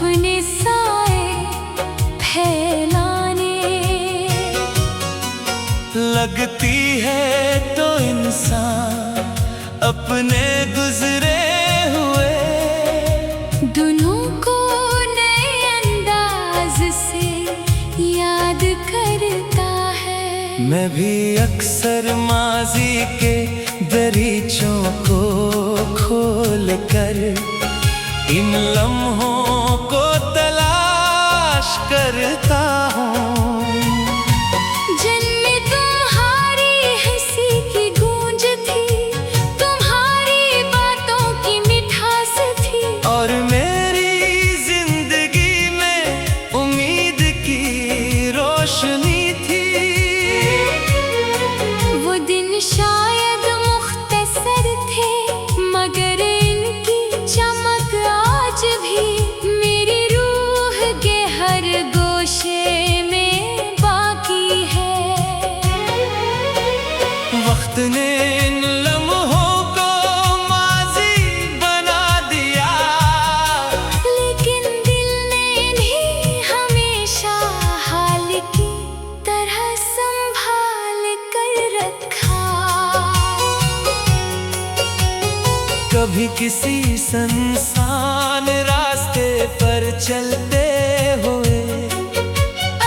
अपने साए फैलाने। लगती है तो इंसान अपने गुजरे हुए दोनों को नए अंदाज से याद करता है। मैं भी अक्सर माजी के दरीचों को खोल कर इन लम्हों को तलाश करता हूँ। जिनमें तुम्हारी हंसी की गूंज थी, तुम्हारी बातों की मिठास थी, और मेरी जिंदगी में उम्मीद की रोशनी थी। वो दिन शायद मुख्तसर थे, मगर इनकी चमक आज भी मेरी रूह के हर गोशे में बाकी है। वक्त ने इन लम्हों को माजी बना दिया, लेकिन दिल ने इन्हें हमेशा हाल की तरह संभाल कर रखा। कभी किसी सुनसान रास्ते पर चलते हुए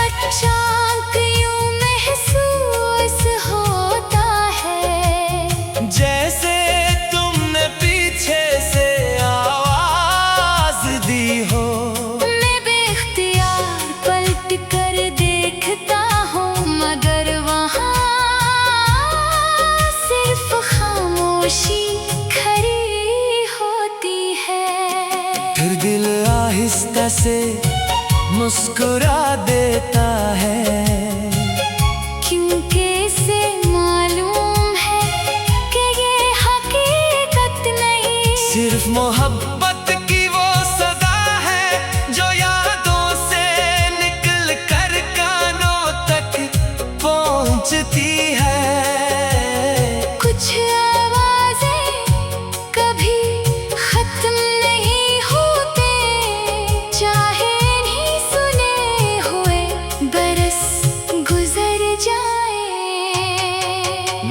अचानक यूं महसूस होता है, जैसे तुमने पीछे से आवाज दी हो। मैं बेख्तियार पलट कर देखता हूँ, मगर वहाँ सिर्फ खामोशी खड़ी होती है। फिर दिल आहिस्ता से मुस्कुरा देता है, क्योंकि इसे मालूम है कि ये हकीकत नहीं, सिर्फ मोहब्बत की वो सदा है जो यादों से निकल कर कानों तक पहुंचती है। कुछ आवाजें कभी खत्म नहीं होते, चाहे नहीं सुने हुए बरस गुजर जाए।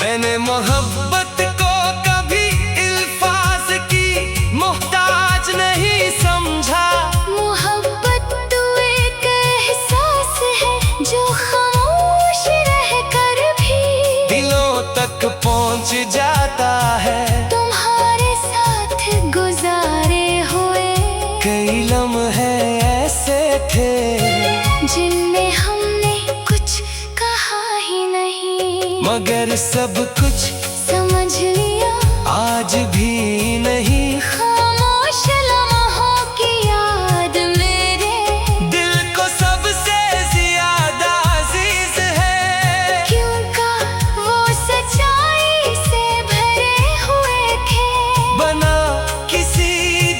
मैंने मोहब्बत को कभी इल्फाज की मोहताज नहीं समझा। मोहब्बत तो एक एहसास है जो खामोश रहकर भी दिलों तक पहुंच जाता है। तुम्हारे साथ गुजारे हुए कई लम्हे ऐसे थे जिनमें हमने कुछ कहा ही नहीं, मगर सब कुछ समझ लिया आज भी नहीं। खामोश लम्हों की याद मेरे दिल को सबसे ज्यादा अजीज है, क्योंकि वो सच्चाई से भरे हुए थे। बना किसी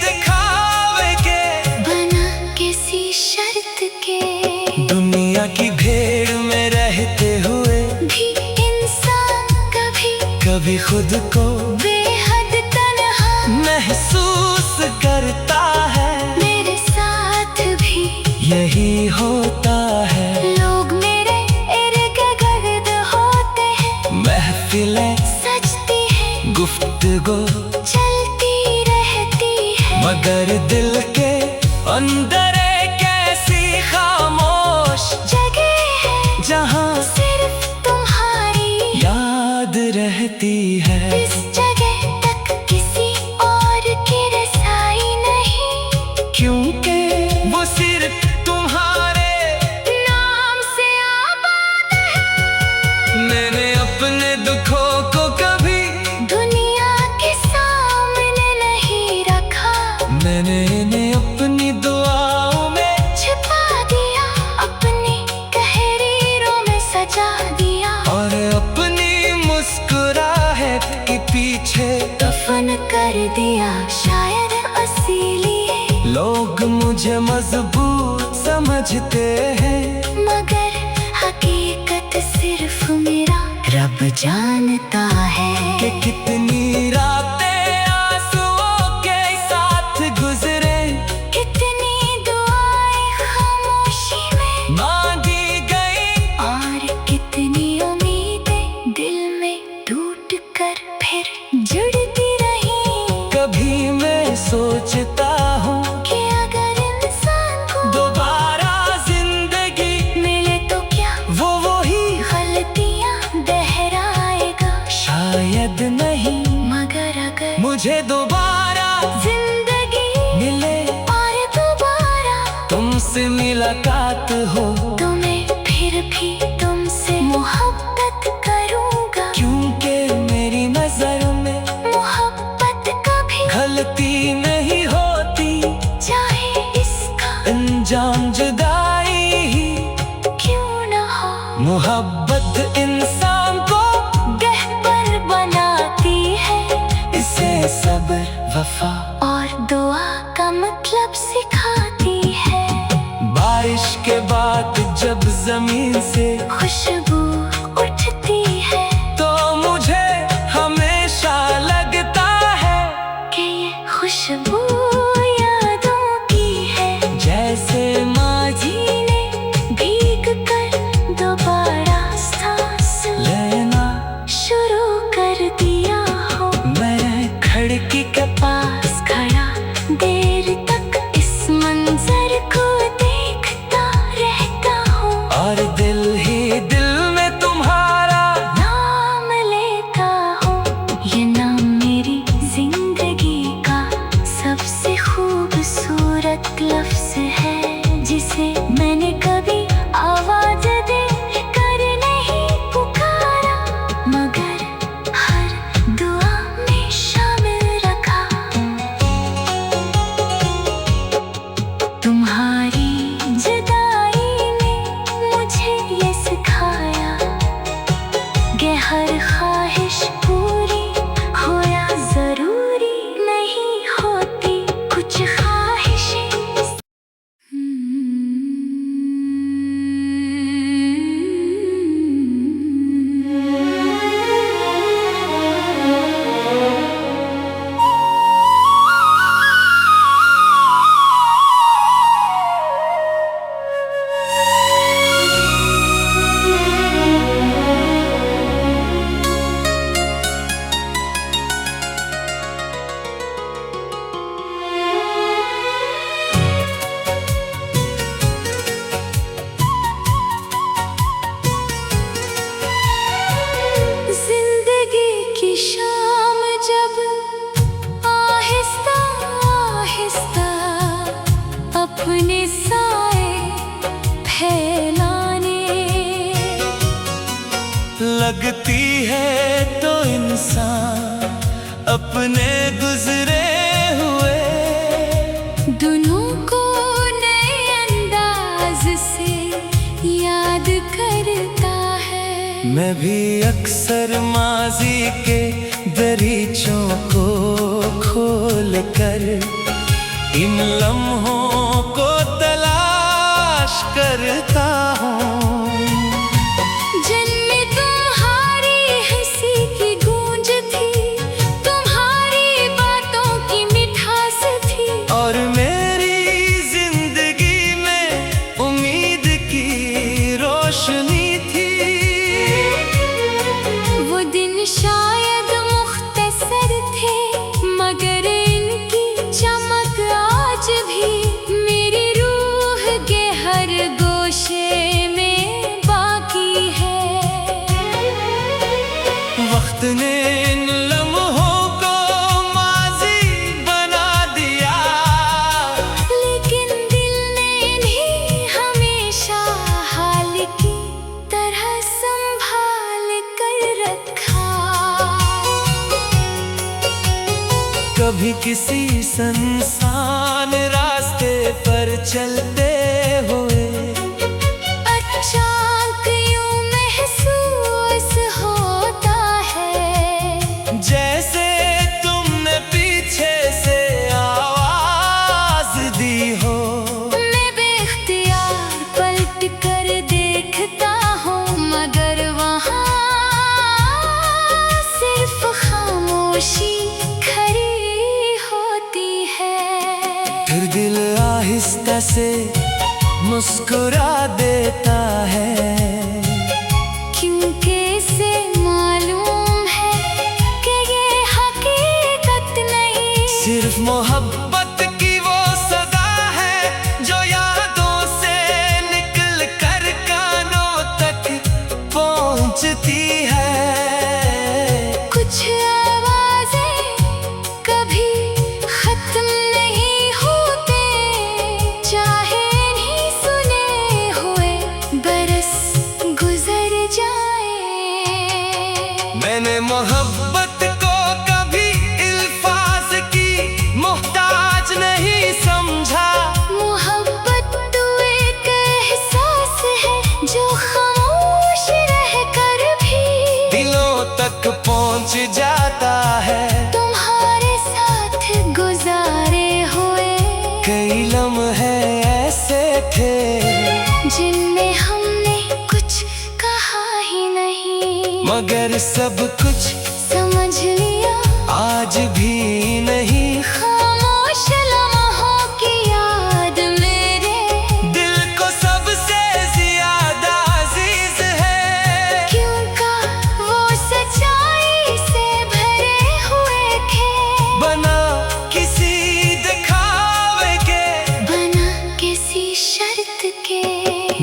दिखावे के, बना किसी शर्त के, दुनिया की भीड़ में रहते हुए भी इंसान कभी कभी खुद को बेहद तन्हा महसूस करता है। मेरे साथ भी यही होता है। लोग मेरे इर्द गिर्द होते हैं, महफिलें सजती है, गुफ्तगू चलती रहती है, मगर दिल के अंदर एक ऐसी खामोश जगह है जहां सिर्फ तुम्हारी याद रहती है। इस जगह तक किसी और की रसाई नहीं, क्योंकि वो सिर्फ तुम्हारे नाम से आबाद है। मैंने अपने दुखों को कभी दुनिया के सामने नहीं रखा, मैंने इन्हें अपनी दुआओं में छिपा दिया, अपनी तहरीरों में सजा दिया, और अपनी मुस्कुराहट के पीछे दफन कर दिया। शायद असली है, लोग मुझे मजबूत समझते हैं, मगर हकीकत सिर्फ मेरा रब जानता है। कि कितनी रातें आंसुओं के साथ गुजरे, कितनी दुआ तुमसे मुलाकात हो तो मैं फिर भी तुमसे मोहब्बत करूंगा, क्योंकि मेरी नजर में मोहब्बत कभी गलती नहीं होती, चाहे इसका अंजाम जुदाई ही क्यों न हो। मोहब्बत इंसान को गहबर बनाती है, इसे सब्र, वफा और दुआ का मतलब सिखाती है। बारिश के बाद जब जमीन से खुशबू उठती है तो मुझे हमेशा लगता है कि ये खुशबू यादों की है, जैसे माजी ने भीग कर दोबारा सांस लेना शुरू कर दिया हो। मैं खिड़की के पास खड़ा देर तक इस मंजर को देखता रहता हूँ, और दिल ही दिल में तुम्हारा नाम लेता हूँ। ये नाम मेरी जिंदगी का सबसे खूबसूरत लफ्ज है, जिसे मैंने कभी आवाज दे कर नहीं पुकारा, मगर हर दुआ में शामिल रखा। तुम्हारी जुदाई ने मुझे ये सिखाया कि हर ख्वाहिश पूरी होना जरूरी नहीं होती, कुछ ख्वाहिशें जिंदगी की शाम जब आहिस्ता आहिस्ता अपने साए फैलाने लगती है तो इंसान अपने गुजरे हुए दोनों को नए अंदाज से याद करता है। मैं भी अक्सर माजी के दरीचों को खोल कर इन लम्हों को तलाश करता हूँ। जन्मे तुम्हारी हंसी की गूंज थी, तुम्हारी बातों की मिठास थी, और मेरी जिंदगी में उम्मीद की रोशनी थी। वो दिन शायद मुख्तसर थे, मगर इनकी चमक आज भी मेरी रूह के हर गोशे में बाकी है। वक्त ने इन लम्हों को माजी बना दिया, लेकिन दिल ने इन्हें हमेशा हाल की तरह संभाल कर रखा। कभी किसी सुनसान रास्ते पर चलते हुए अचानक यूं महसूस होता है, जैसे तुमने पीछे से आवाज दी हो। मैं बेख्तियार पलट कर देखता हूँ, मगर वहाँ सिर्फ खामोशी खड़ी होती है। फिर दिल आहिस्ता से मुस्कुरा देता है, क्योंकि इसे मालूम है कि ये हकीकत नहीं, सिर्फ मोहब्बत की वो सदा है जो यादों से निकल कर कानों तक पहुंचती है। कुछ आवाजें कभी खत्म नहीं होते, चाहे इन्हीं थे, जिनमें हमने कुछ कहा ही नहीं, मगर सब कुछ समझ लिया आज भी नहीं। खामोश लम्हों की याद मेरे दिल को सबसे ज्यादा अजीज है, क्योंकि वो सच्चाई से भरे हुए थे। बना किसी दिखावे के, बना किसी शर्त के,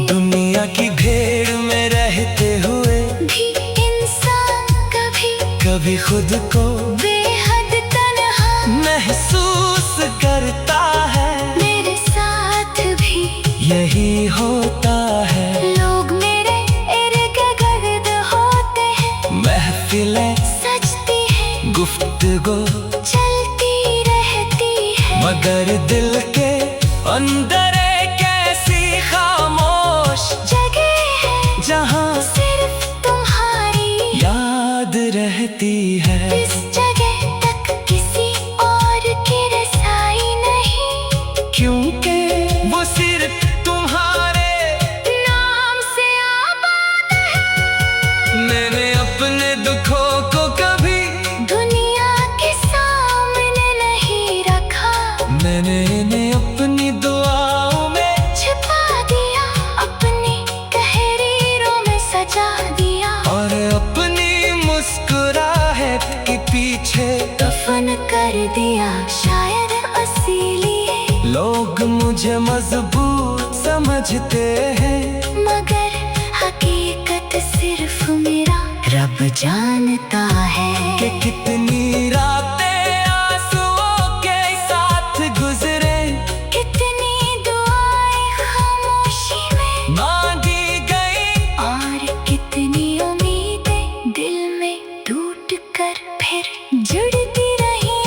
दुनिया की भीड़ में रहते हुए भी इंसान कभी कभी खुद को बेहद तन्हा महसूस करता है। मेरे साथ भी यही होता है, लोग मेरे इर्द गिर्द होते हैं, महफिलें सजती है, गुफ्तगू चलती रहती है, मगर दिल के अंदर एक ऐसी खामोश जगह है जहां सिर्फ तुम्हारी याद रहती है। इस जगह तक किसी और की रसाई नहीं, क्योंकि वो सिर्फ तुम्हारे नाम से आबाद है। मैंने अपने दुखों को कभी दुनिया के सामने नहीं रखा, मैंने इन्हें अपनी दुआओं में छिपा दिया, अपनी तहरीरों में सजा दिया, और अपनी मुस्कुराहट के पीछे दफन कर दिया। शायद इसीलिए लोग मुझे मजबूत समझते हैं, मगर हकीकत सिर्फ मेरा रब जानता है कि कितनी रातें आंसुओं के साथ गुजरे, कितनी दुआएं खामोशी में मांगी गई, और कितनी उम्मीदें दिल में टूट कर फिर जुड़ती रही।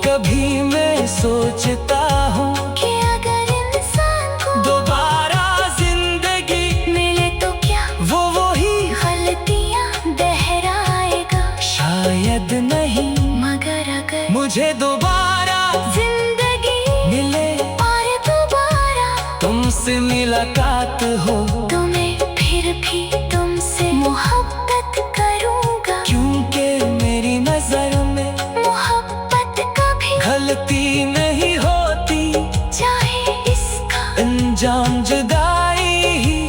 कभी मैं सोचता हूँ कि अगर इंसान को दोबारा जिंदगी मिले तो क्या वो वही गलतियां दोहराएगा, शायद नहीं, मगर अगर मुझे दोबारा जिंदगी मिले और दोबारा तुमसे मुलाकात हो, तो मैं फिर भी तुमसे मोहब्बत करूंगा, क्योंकि मेरी नजर में मोहब्बत कभी गलती नहीं होती, चाहे इसका अंजाम जुदाई ही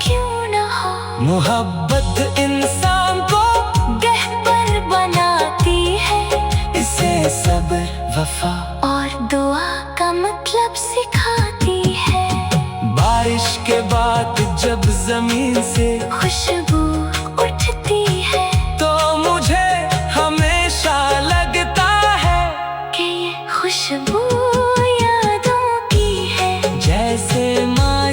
क्यों न हो। मोहब्बत इंसान को गहबर बनाती है, इसे सब्र वफा और दुआ का मतलब सिखाती है। बारिश के बाद जब जमीन से खुशबू उठती है तो मुझे हमेशा लगता है कि ये खुशबू यादों की है, जैसे माँ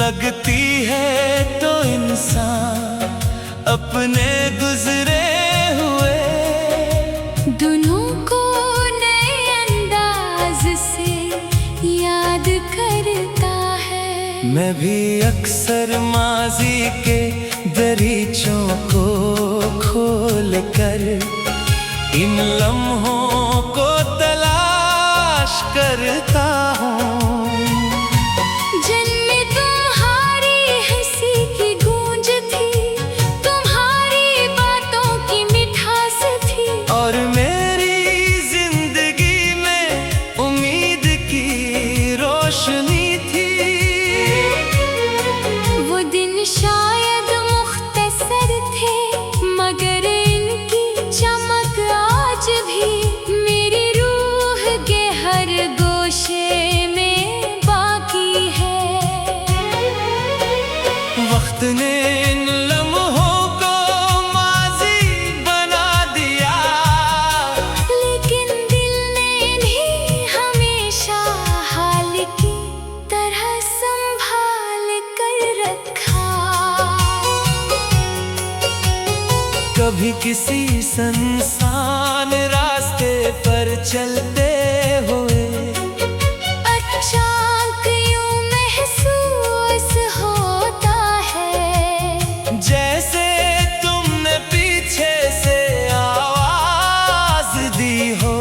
लगती है तो इंसान अपने गुजरे हुए दोनों को नए अंदाज से याद करता है। मैं भी अक्सर माजी के दरीचों को खोल कर इन लम्हों को तलाश करता हूँ। जिनमें तुम्हारी हंसी की गूंज थी, तुम्हारी बातों की मिठास थी, और मेरी जिंदगी में उम्मीद की रोशनी थी। वो दिन शायद मुख्तसर थे, मगर इनकी चमक आज भी मेरी रूह के हर गोशे में बाकी है। वक्त ने इन लम्हों को माजी बना दिया, लेकिन दिल ने इन्हें हमेशा हाल की तरह संभाल कर रखा। कभी किसी सुनसान रास्ते पर चलते हुए अचानक यूं महसूस होता है, जैसे तुमने पीछे से आवाज दी हो।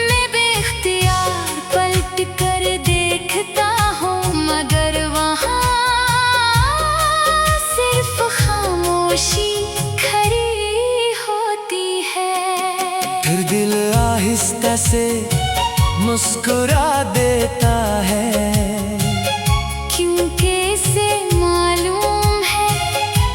मैं बेख्तियार पलट कर देखता हूँ, मगर वहाँ सिर्फ खामोशी खड़ी होती है। फिर दिल आहिस्ता से मुस्कुरा देता है, क्योंकि इसे मालूम है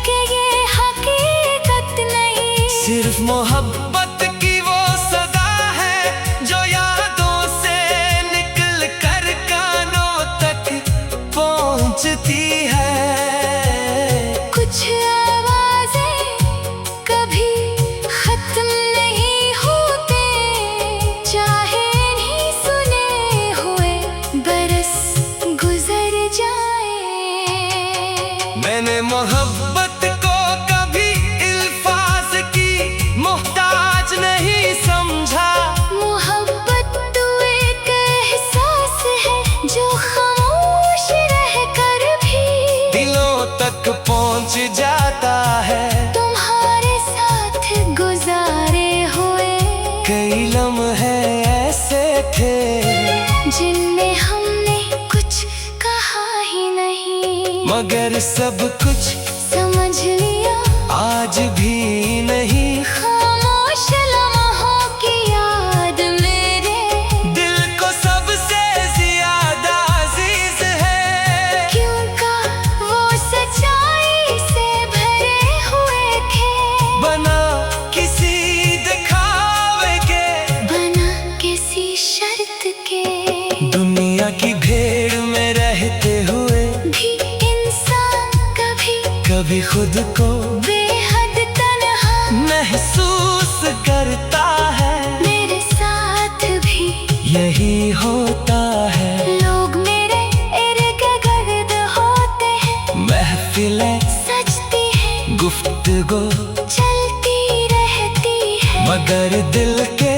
कि ये हकीकत नहीं, सिर्फ मोहब्बत की वो सदा है जो यादों से निकल कर कानों तक पहुंचती है। कुछ आवाजें कभी खत्म नहीं होते, चाहे नहीं सुने हुए बरस गुजर जाए। मैंने मोहब्बत को कभी इल्फाज की मोहताज नहीं समझा। मोहब्बत तो एक एहसास है जो खामोश रहकर भी दिलों तक पहुंच जाता है। तुम्हारे साथ गुजारे हुए कई लम्हे ऐसे थे जिनमें हमने कुछ कहा ही नहीं, मगर सब कुछ समझ लिया आज भी नहीं। खामोश लम्हों की याद मेरे दिल को सबसे ज्यादा अजीज है, क्योंकि वो सच्चाई से भरे हुए थे। बना किसी दिखावे के, बना किसी शर्त के, दुनिया की भीड़ में रहते हुए भी इंसान कभी कभी खुद को बेहद तन्हा महसूस करता है। मेरे साथ भी यही होता है, लोग मेरे इर्द गिर्द होते हैं, महफिलें सजती है, गुफ्तगू चलती रहती है, मगर दिल के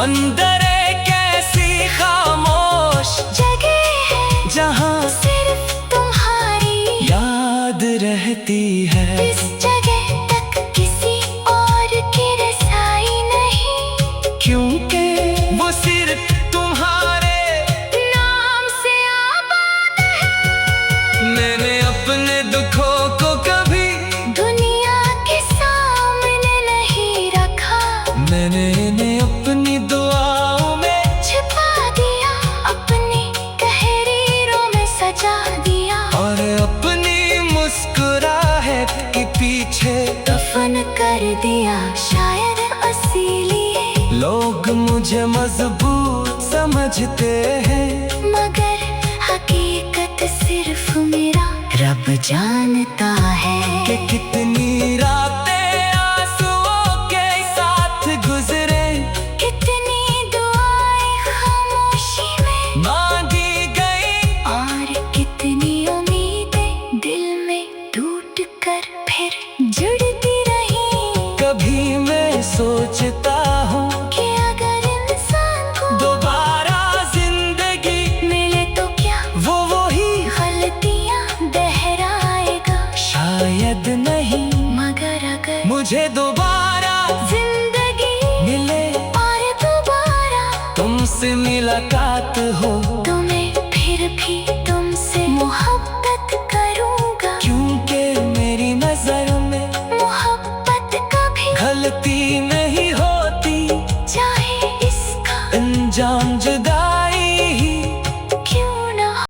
अंदर एक ऐसी खामोश जगह है जहां सिर्फ तुम्हारी याद रहती है। इस जगह तक किसी और की रसाई नहीं, क्योंकि वो सिर्फ तुम्हारे नाम से आबाद है। मैंने अपने दुखों को कभी दुनिया के सामने नहीं रखा, मैंने इन्हें अपनी दुआओं में छिपा दिया, अपनी तहरीरों में सजा दिया, और अपनी मुस्कुराहट के पीछे दफन कर दिया। शायद इसीलिए लोग मुझे मजबूत समझते हैं, मगर हकीकत सिर्फ मेरा रब जानता है कि कितनी रातें आंसुओं के साथ गुजरे, कितनी दुआएं खामोशी में मांगी गई और कितनी उम्मीदें नहीं, मगर अगर मुझे दोबारा जिंदगी मिले और दोबारा तुमसे मुलाकात हो, तो मैं फिर भी तुमसे मोहब्बत करूंगा, क्योंकि मेरी नजर में मोहब्बत कभी गलती